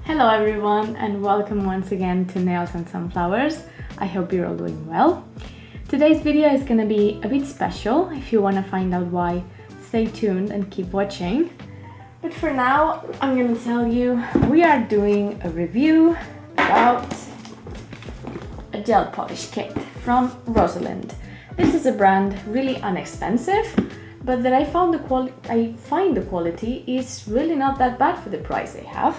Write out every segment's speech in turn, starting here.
Hello everyone and welcome once again to Nails and Sunflowers. I hope you're all doing well. Today's video is going to be a bit special. If you want to find out why, stay tuned and keep watching. But for now, I'm going to tell you we are doing a review about a gel polish kit from Rosalind. This is a brand really inexpensive, but that I find the quality is really not that bad for the price they have.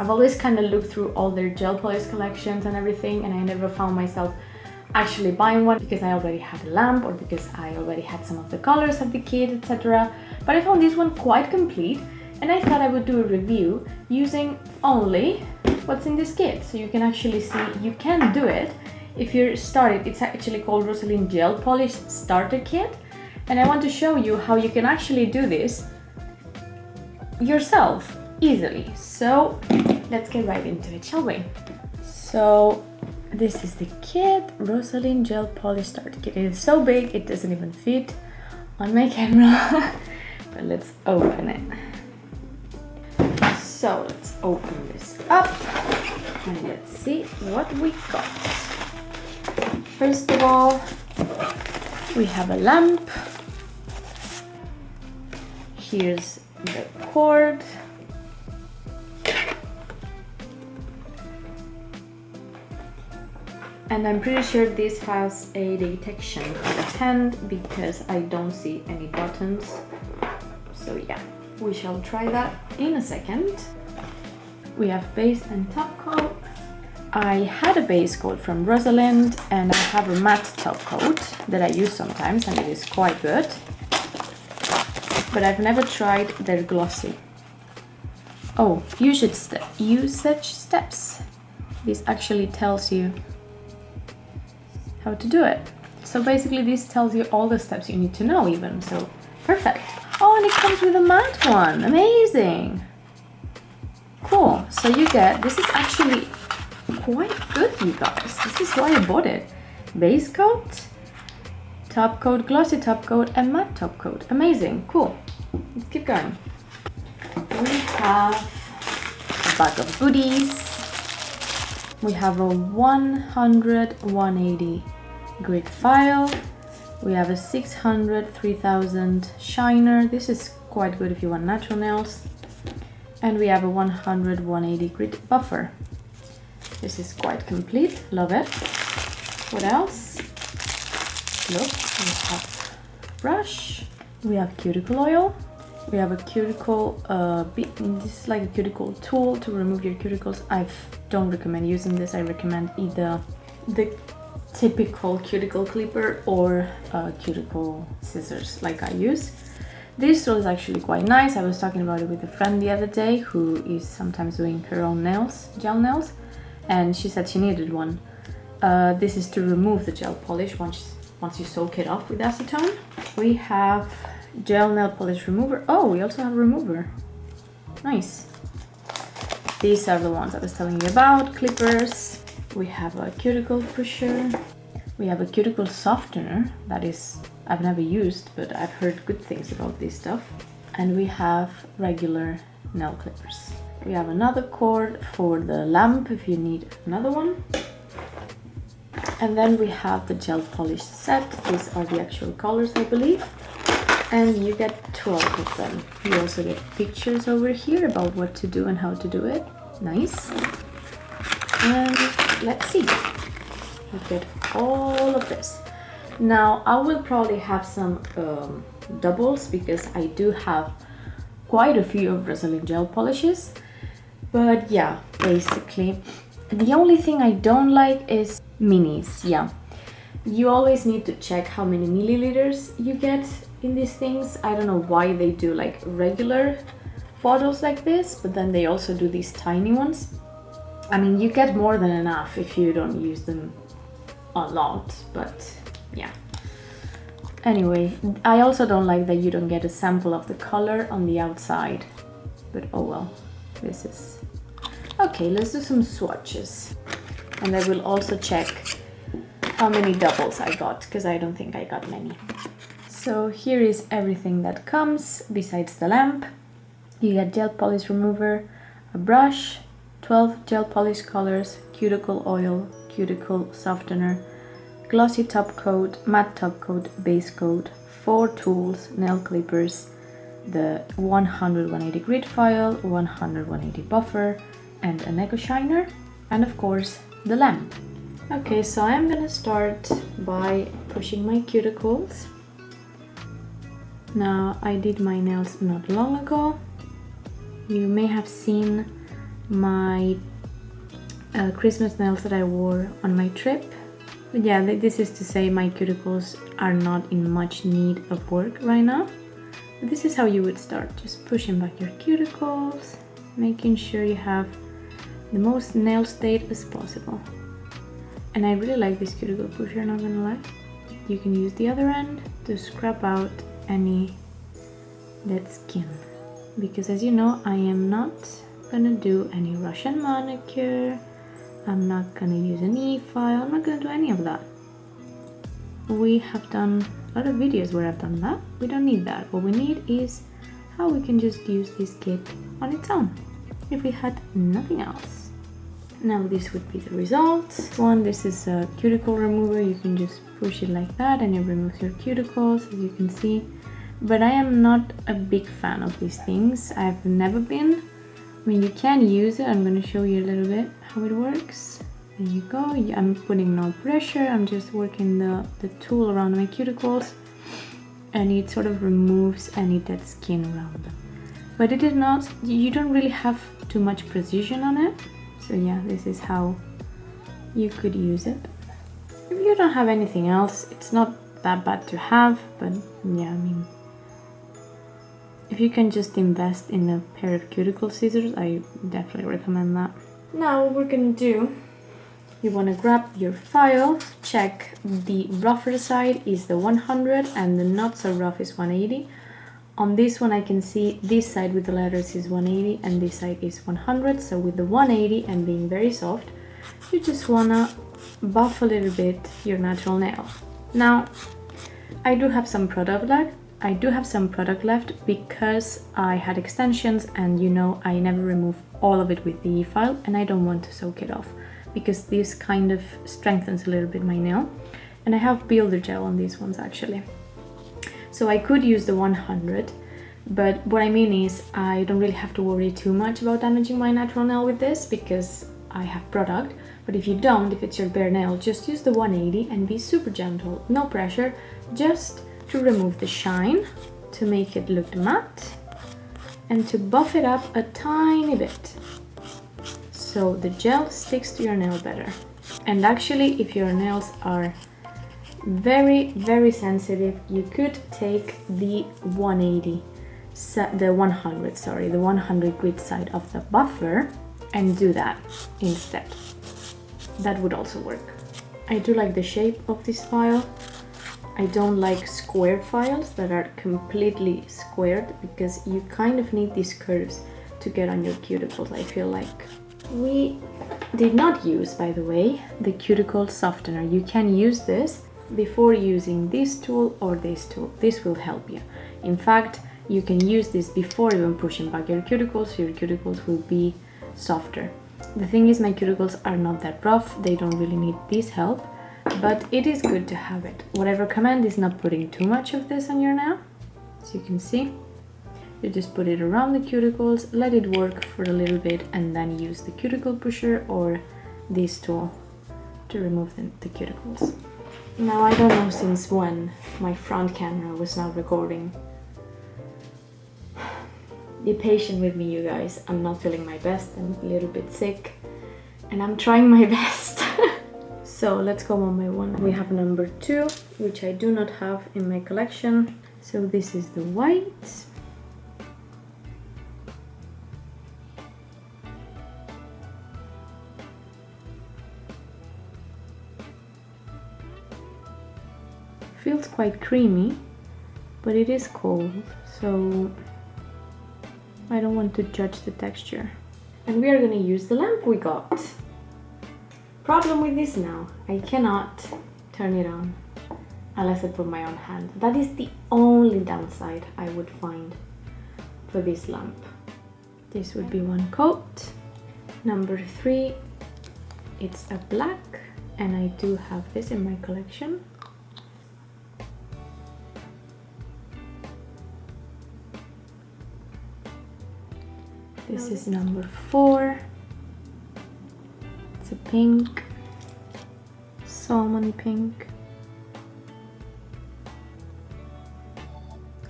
I've always kind of looked through all their gel polish collections and everything, and I never found myself actually buying one because I already had a lamp or because I already had some of the colors of the kit, etc. But I found this one quite complete, and I thought I would do a review using only what's in this kit, so you can actually see you can do it if you're started. It's actually called Rosalind Gel Polish Starter Kit, and I want to show you how you can actually do this yourself easily. So let's get right into it, shall we? So this is the kit, Rosalind Gel Polish Starter Kit. It is so big it doesn't even fit on my camera. But let's open it. So let's open this up and let's see what we got. First of all, we have a lamp. Here's the cord. And I'm pretty sure this has a detection of the hand because I don't see any buttons. So yeah, we shall try that in a second. We have base and top coat. I had a base coat from Rosalind and I have a matte top coat that I use sometimes, and it is quite good. But I've never tried their glossy. Oh, usage steps. This actually tells you how to do it. So basically this tells you all the steps you need to know even, so perfect. Oh, and it comes with a matte one, amazing. Cool, so you get, this is actually quite good, you guys. This is why I bought it. Base coat, top coat, glossy top coat, and matte top coat. Amazing, cool. Let's keep going. We have a bag of goodies. We have a 100/180 grit file. We have a 600/3000 shiner. This is quite good if you want natural nails. And we have a 100/180 grit buffer. This is quite complete, love it. What else? Look, we have brush. We have cuticle oil. We have a cuticle, this is like a cuticle tool to remove your cuticles. I don't recommend using this. I recommend either the typical cuticle clipper or cuticle scissors like I use. This tool is actually quite nice. I was talking about it with a friend the other day who is sometimes doing her own nails, gel nails, and she said she needed one. This is to remove the gel polish once you soak it off with acetone. We have gel nail polish remover. Oh, we also have a remover. Nice. These are the ones I was telling you about. Clippers. We have a cuticle pusher. We have a cuticle softener. That is, I've never used, but I've heard good things about this stuff. And we have regular nail clippers. We have another cord for the lamp if you need another one. And then we have the gel polish set. These are the actual colors, I believe. And you get 12 of them. You also get pictures over here about what to do and how to do it. Nice. And let's see. You get all of this. Now I will probably have some doubles because I do have quite a few of Rosalind gel polishes. But yeah, basically the only thing I don't like is minis. Yeah, you always need to check how many milliliters you get in these things. I don't know why they do like regular bottles like this, but then they also do these tiny ones. I mean, you get more than enough if you don't use them a lot, but yeah. Anyway, I also don't like that you don't get a sample of the color on the outside, but oh well, this is... Okay, let's do some swatches. And I will also check how many doubles I got, because I don't think I got many. So here is everything that comes besides the lamp. You get gel polish remover, a brush, 12 gel polish colors, cuticle oil, cuticle softener, glossy top coat, matte top coat, base coat, 4 tools, nail clippers, the 100-180 grit file, 100-180 buffer, and an eco shiner, and of course the lamp. Okay, so I'm gonna start by pushing my cuticles. Now, I did my nails not long ago. You may have seen my Christmas nails that I wore on my trip. But yeah, this is to say my cuticles are not in much need of work right now. But this is how you would start, just pushing back your cuticles, making sure you have the most nail state as possible. And I really like this cuticle pusher, not gonna lie. You can use the other end to scrub out any dead skin, because as you know, I am not gonna do any Russian manicure, I'm not gonna use an e-file, I'm not gonna do any of that. We have done a lot of videos where I've done that. We don't need that. What we need is how we can just use this kit on its own if we had nothing else. Now this would be the result. This is a cuticle remover. You can just push it like that and it removes your cuticles, as you can see. But I am not a big fan of these things. I've never been. I mean, you can use it. I'm going to show you a little bit how it works. There you go. I'm putting no pressure. I'm just working the tool around my cuticles, and it sort of removes any dead skin around them. But it is not, you don't really have too much precision on it. So yeah, this is how you could use it. If you don't have anything else, it's not that bad to have, but yeah, I mean, if you can just invest in a pair of cuticle scissors, I definitely recommend that. Now what we're gonna do, you wanna grab your file, check the rougher side is the 100 and the not so rough is 180. On this one I can see this side with the letters is 180 and this side is 100. So with the 180 and being very soft, you just wanna buff a little bit your natural nail. Now, I do have some product left because I had extensions, and you know I never remove all of it with the e-file, and I don't want to soak it off because this kind of strengthens a little bit my nail. And I have builder gel on these ones actually. So I could use the 100, but what I mean is I don't really have to worry too much about damaging my natural nail with this because I have product. But if you don't, if it's your bare nail, just use the 180 and be super gentle, no pressure, just to remove the shine, to make it look matte, and to buff it up a tiny bit so the gel sticks to your nail better. And actually, if your nails are very, very sensitive, you could take the 100 grit side of the buffer and do that instead. That would also work. I do like the shape of this file. I don't like square files that are completely squared because you kind of need these curves to get on your cuticles, I feel like. We did not use, by the way, the cuticle softener. You can use this before using this tool or this tool. This will help you. In fact, you can use this before even pushing back your cuticles, so your cuticles will be softer. The thing is, my cuticles are not that rough. They don't really need this help. But it is good to have it. What I recommend is not putting too much of this on your nail. As you can see, you just put it around the cuticles, let it work for a little bit, and then use the cuticle pusher or this tool to remove the cuticles. Now, I don't know since when my front camera was not recording. Be patient with me, you guys. I'm not feeling my best. I'm a little bit sick and I'm trying my best. So let's go one by one. We have number 2, which I do not have in my collection. So this is the white. Feels quite creamy, but it is cold, so I don't want to judge the texture. And we are going to use the lamp we got. Problem with this now, I cannot turn it on unless I put my own hand. That is the only downside I would find for this lamp. This would be one coat, Number 3, it's a black, and I do have this in my collection. This is number 4. It's a pink, salmon pink.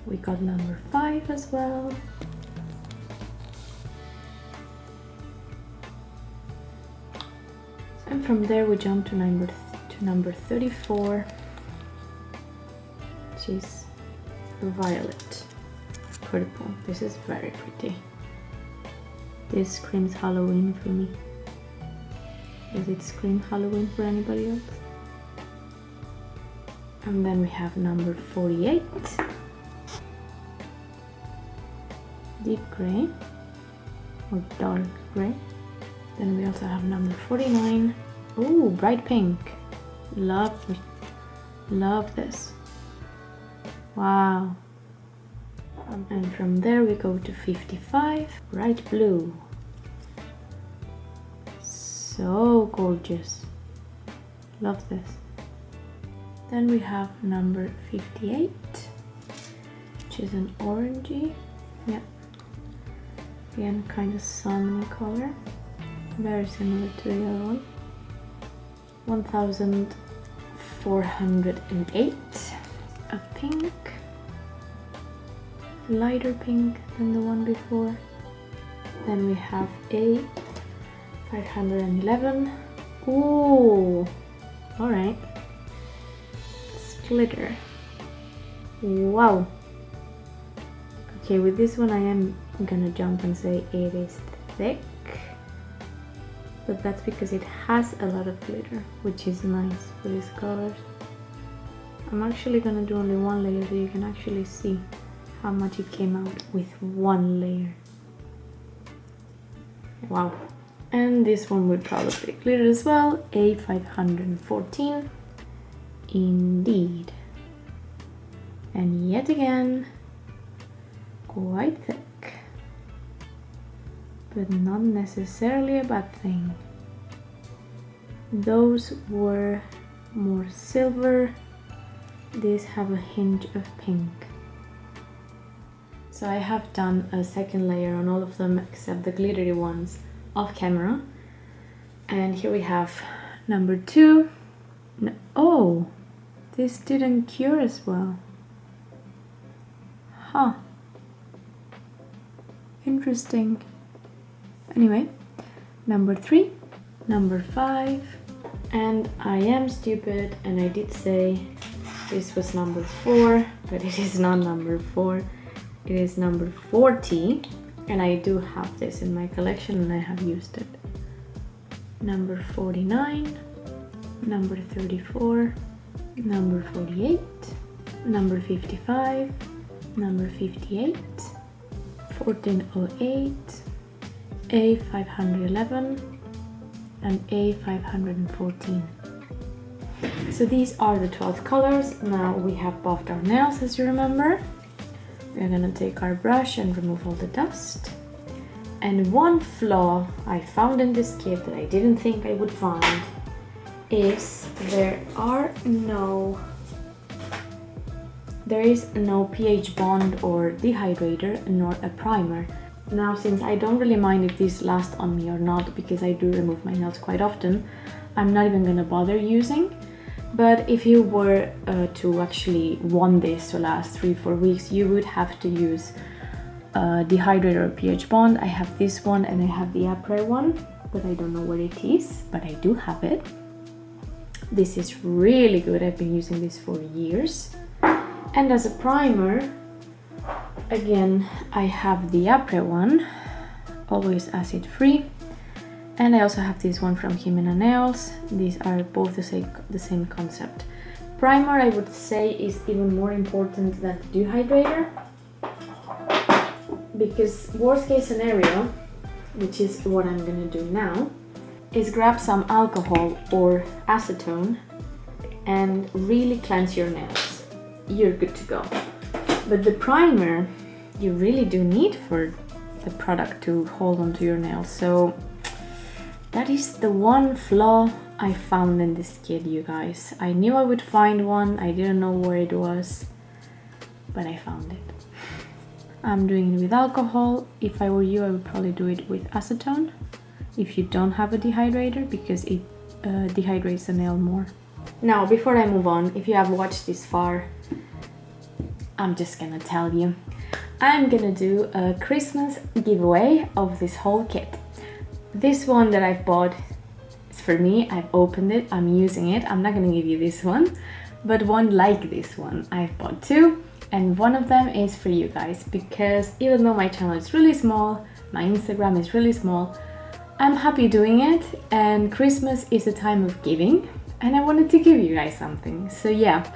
We got number 5 as well. And from there we jump to number 34, which is violet purple. This is very pretty. This screams Halloween for me. Does it scream Halloween for anybody else? And then we have number 48, deep gray or dark gray. Then we also have number 49. Oh, bright pink. Love this. Wow. And from there we go to 55, bright blue. So gorgeous. Love this. Then we have number 58, which is an orangey. Yeah. Again, kind of salmon color. Very similar to the other one. 1408. A pink. Lighter pink than the one before. Then we have a 511. Ooh, alright. It's glitter. Wow. Okay, with this one I am gonna jump and say it is thick. But that's because it has a lot of glitter, which is nice for these colors. I'm actually gonna do only one layer so you can actually see how much it came out with one layer. Wow. And this one would probably glitter as well. A 514. Indeed. And yet again, quite thick. But not necessarily a bad thing. Those were more silver. These have a hint of pink. So I have done a second layer on all of them except the glittery ones off camera. And here we have number 2. No, oh, this didn't cure as well. Huh. Interesting. Anyway, number 3, number 5, and I am stupid and I did say this was number 4, but it is not number 4. It is number 40, and I do have this in my collection and I have used it. Number 49, number 34, number 48, number 55, number 58, 1408, A511, and A514. So these are the 12 colors. Now we have buffed our nails, as you remember. We're gonna take our brush and remove all the dust. And one flaw I found in this kit that I didn't think I would find is there is no pH bond or dehydrator nor a primer. Now, since I don't really mind if these last on me or not, because I do remove my nails quite often, I'm not even gonna bother using. But if you were to actually want this to last 3-4 weeks, you would have to use a dehydrator or pH bond. I have this one and I have the Après one, but I don't know where it is, but I do have it. This is really good. I've been using this for years. And as a primer, again, I have the Après one, always acid free. And I also have this one from Jimena Nails. These are both the same concept. Primer, I would say, is even more important than the dehydrator, because worst case scenario, which is what I'm gonna do now, is grab some alcohol or acetone and really cleanse your nails. You're good to go. But the primer, you really do need for the product to hold onto your nails. So That is the one flaw I found in this kit, you guys. I knew I would find one, I didn't know where it was, but I found it. I'm doing it with alcohol. If I were you, I would probably do it with acetone if you don't have a dehydrator, because it dehydrates the nail more. Now, before I move on, if you have watched this far, I'm just gonna tell you, I'm gonna do a Christmas giveaway of this whole kit. This one that I've bought is for me. I've opened it, I'm using it. I'm not gonna give you this one, but one like this one. I've bought two, and one of them is for you guys, because even though my channel is really small, my Instagram is really small, I'm happy doing it, and Christmas is a time of giving, and I wanted to give you guys something. So yeah,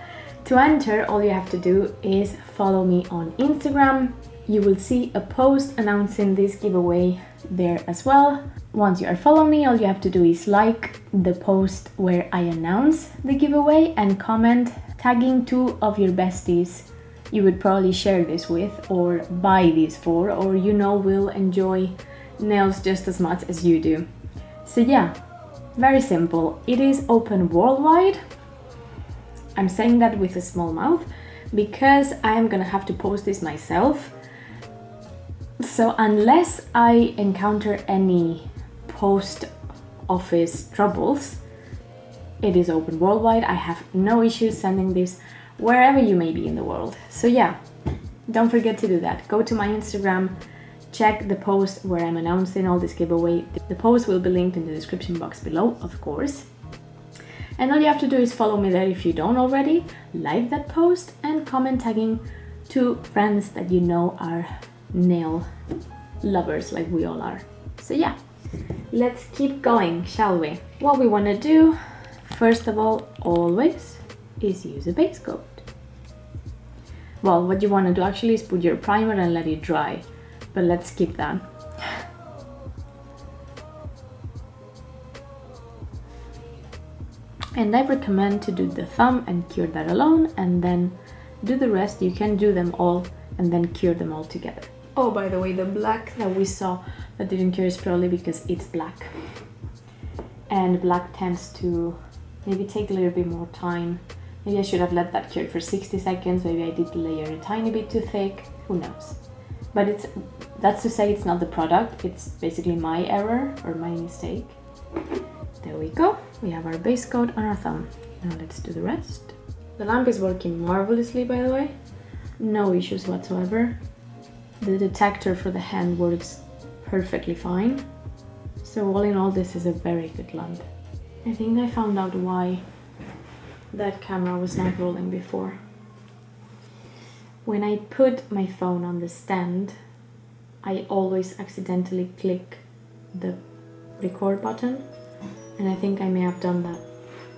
to enter, all you have to do is follow me on Instagram. You will see a post announcing this giveaway there as well. Once you are following me, all you have to do is like the post where I announce the giveaway and comment tagging 2 of your besties you would probably share this with or buy these for, or you know will enjoy nails just as much as you do. So yeah, very simple. It is open worldwide. I'm saying that with a small mouth because I am gonna have to post this myself. So unless I encounter any post office troubles, it is open worldwide. I have no issues sending this wherever you may be in the world. So yeah, don't forget to do that. Go to my Instagram, check the post where I'm announcing all this giveaway. The post will be linked in the description box below, of course. And all you have to do is follow me there if you don't already, like that post, and comment tagging 2 friends that you know are nail lovers like we all are. So yeah, let's keep going, shall we? What we want to do, first of all, always, is use a base coat. Well, what you want to do actually is put your primer and let it dry, but let's skip that. And I recommend to do the thumb and cure that alone, and then do the rest. You can do them all and then cure them all together. Oh, by the way, the black that we saw that didn't cure is probably because it's black. And black tends to maybe take a little bit more time. Maybe I should have let that cure for 60 seconds. Maybe I did the layer a tiny bit too thick. Who knows? But that's to say it's not the product. It's basically my error or my mistake. There we go. We have our base coat on our thumb. Now let's do the rest. The lamp is working marvelously, by the way. No issues whatsoever. The detector for the hand works perfectly fine. So all in all, this is a very good lamp. I think I found out why that camera was not rolling before. When I put my phone on the stand, I always accidentally click the record button, and I think I may have done that.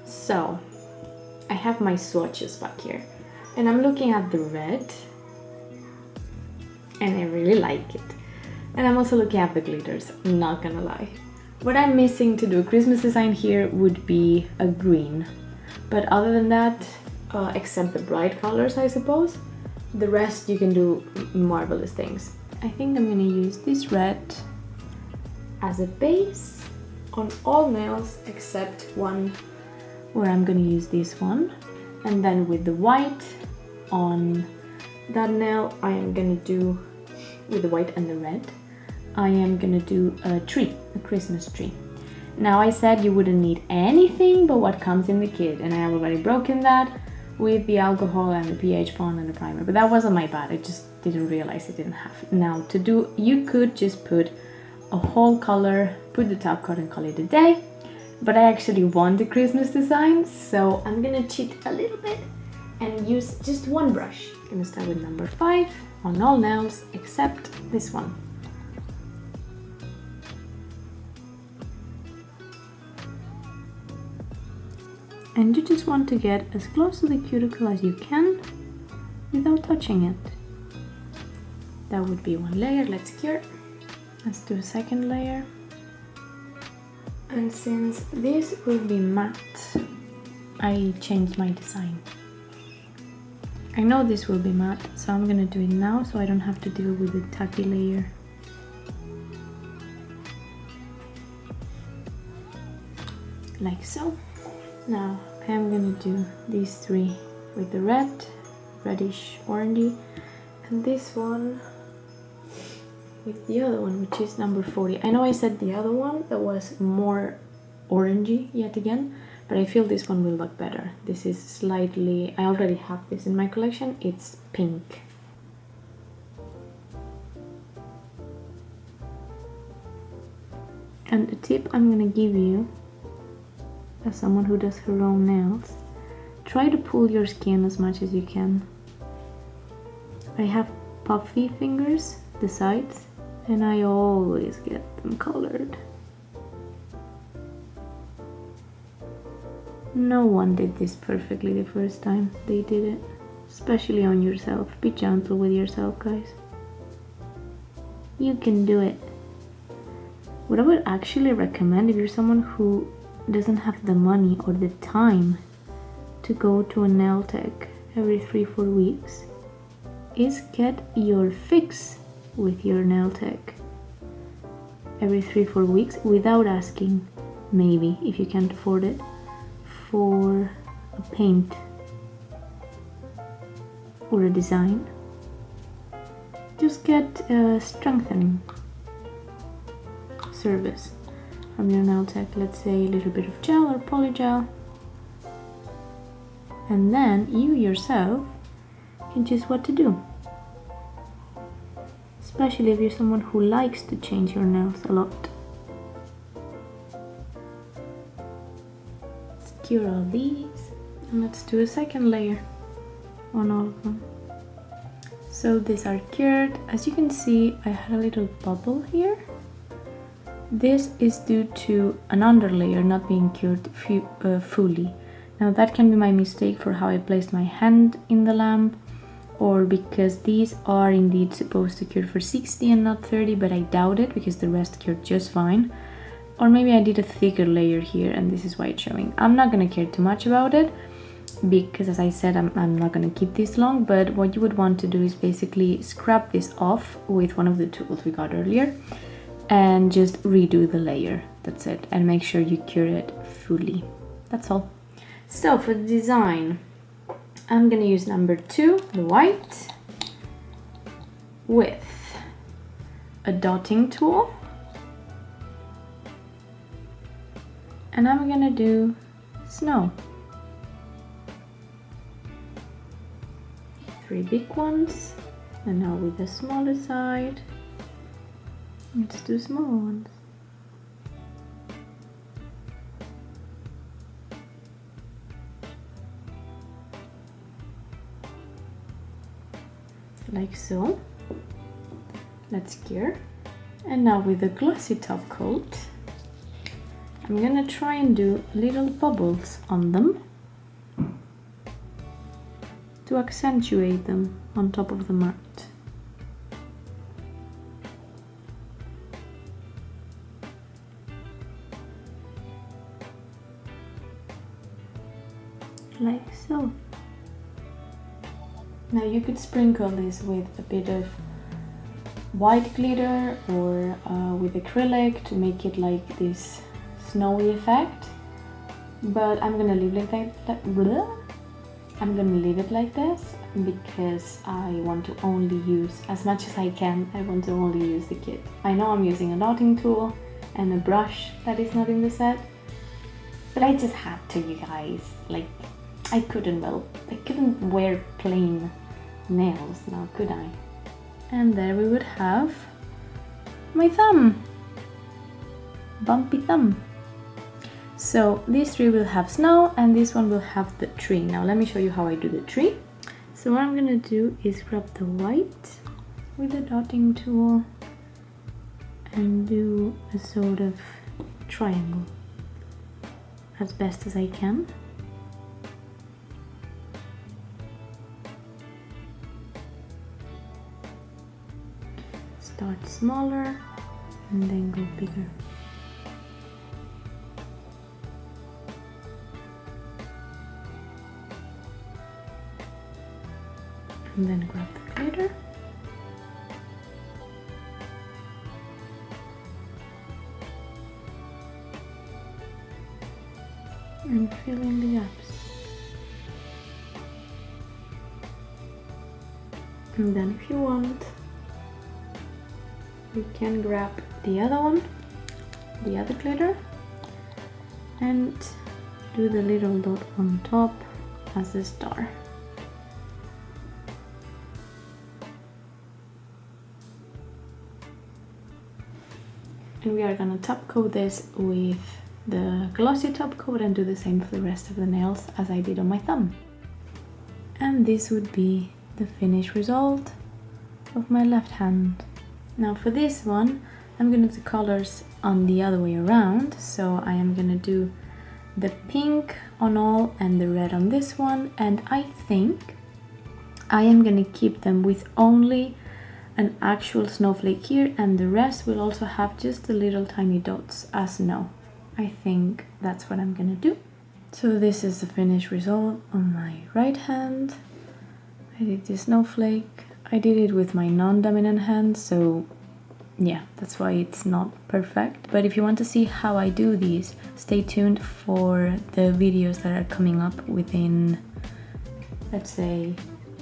So I have my swatches back here, and I'm looking at the red, and I really like it. And I'm also looking at the glitters, I'm not gonna lie. What I'm missing to do a Christmas design here would be a green. But other than that, except the bright colors, I suppose, the rest you can do marvelous things. I think I'm gonna use this red as a base on all nails except one where I'm gonna use this one. And then with the white on that nail, I am gonna do, with the white and the red, I am gonna do a tree, a Christmas tree. Now I said you wouldn't need anything but what comes in the kit, and I have already broken that with the alcohol and the pH bond and the primer, but that wasn't my bad, I just didn't realize it didn't have. Now to do, you could just put a whole color, put the top coat and call it a day, but I actually want the Christmas design, so I'm gonna cheat a little bit and use just one brush. I'm gonna start with number 5 on all nails except this one. And you just want to get as close to the cuticle as you can without touching it. That would be one layer. Let's cure. Let's do a second layer. And since this will be matte, I changed my design. I know this will be matte, so I'm gonna do it now so I don't have to deal with the tacky layer. like so. Now I'm gonna do these three with the reddish orangey, and this one with the other one, which is number 40. I know I said the other one that was more orangey yet again, but I feel this one will look better. This is slightly, I already have this in my collection, it's pink. And a tip I'm gonna give you, as someone who does her own nails, try to pull your skin as much as you can. I have puffy fingers, the sides, and I always get them colored. No one did this perfectly the first time they did it, especially on yourself. Be gentle with yourself, guys. You can do it. What I would actually recommend, if you're someone who doesn't have the money or the time to go to a nail tech every 3-4 weeks, is get your fix with your nail tech every 3-4 weeks without asking, maybe if you can't afford it, for a paint or a design. Just get a strengthening service from your nail tech, let's say a little bit of gel or polygel, and then you yourself can choose what to do, especially if you're someone who likes to change your nails a lot. Cure all these, and let's do a second layer on all of them. So these are cured. As you can see, I had a little bubble here. This is due to an underlayer not being cured fully. Now that can be my mistake for how I placed my hand in the lamp, or because these are indeed supposed to cure for 60 and not 30, but I doubt it because the rest cured just fine. Or maybe I did a thicker layer here and this is why it's showing. I'm not gonna care too much about it because, as I said, I'm not gonna keep this long, but what you would want to do is basically scrub this off with one of the tools we got earlier and just redo the layer. That's it, and make sure you cure it fully. That's all. So for the design, I'm gonna use number 2, the white, with a dotting tool. And I'm gonna do snow. 3 big ones, and now with the smaller side, let's do small ones. Like so. Let's cure. And now with the glossy top coat, I'm gonna try and do little bubbles on them to accentuate them on top of the mat. Like so. Now you could sprinkle this with a bit of white glitter or with acrylic to make it like this snowy effect, but I'm gonna leave it I'm gonna leave it like this because I want to only use, as much as I can, I want to only use the kit. I know I'm using a dotting tool and a brush that is not in the set, but I just had to, you guys. Like, I couldn't wear plain nails now, could I? And there we would have my thumb. Bumpy thumb. So these 3 will have snow and this one will have the tree. Now let me show you how I do the tree. So what I'm gonna do is grab the white with the dotting tool and do a sort of triangle as best as I can. Start smaller and then go bigger. And then grab the glitter. and fill in the gaps. And then if you want, you can grab the other one, the other glitter, and do the little dot on top as a star. And we are gonna top coat this with the glossy top coat and do the same for the rest of the nails as I did on my thumb. And this would be the finished result of my left hand. Now for this one, I'm gonna do colors on the other way around. So I am gonna do the pink on all and the red on this one. And I think I am gonna keep them with only an actual snowflake here, and the rest will also have just the little tiny dots as snow. I think that's what I'm gonna do. So this is the finished result on my right hand. I did the snowflake. I did it with my non-dominant hand, so yeah, that's why it's not perfect. But if you want to see how I do these, stay tuned for the videos that are coming up within, let's say,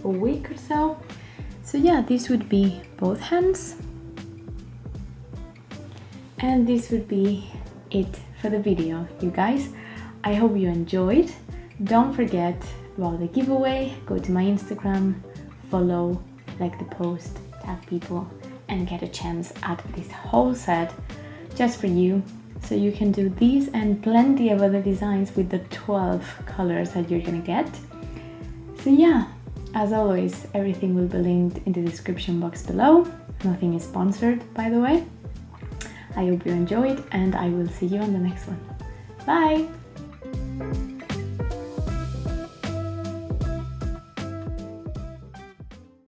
a week or so. So yeah, this would be both hands. And this would be it for the video, you guys. I hope you enjoyed. Don't forget about the giveaway. Go to my Instagram, follow, like the post, tag people, and get a chance at this whole set just for you. So you can do these and plenty of other designs with the 12 colors that you're gonna get. So yeah, as always, everything will be linked in the description box below. Nothing is sponsored, by the way. I hope you enjoyed, and I will see you on the next one. Bye!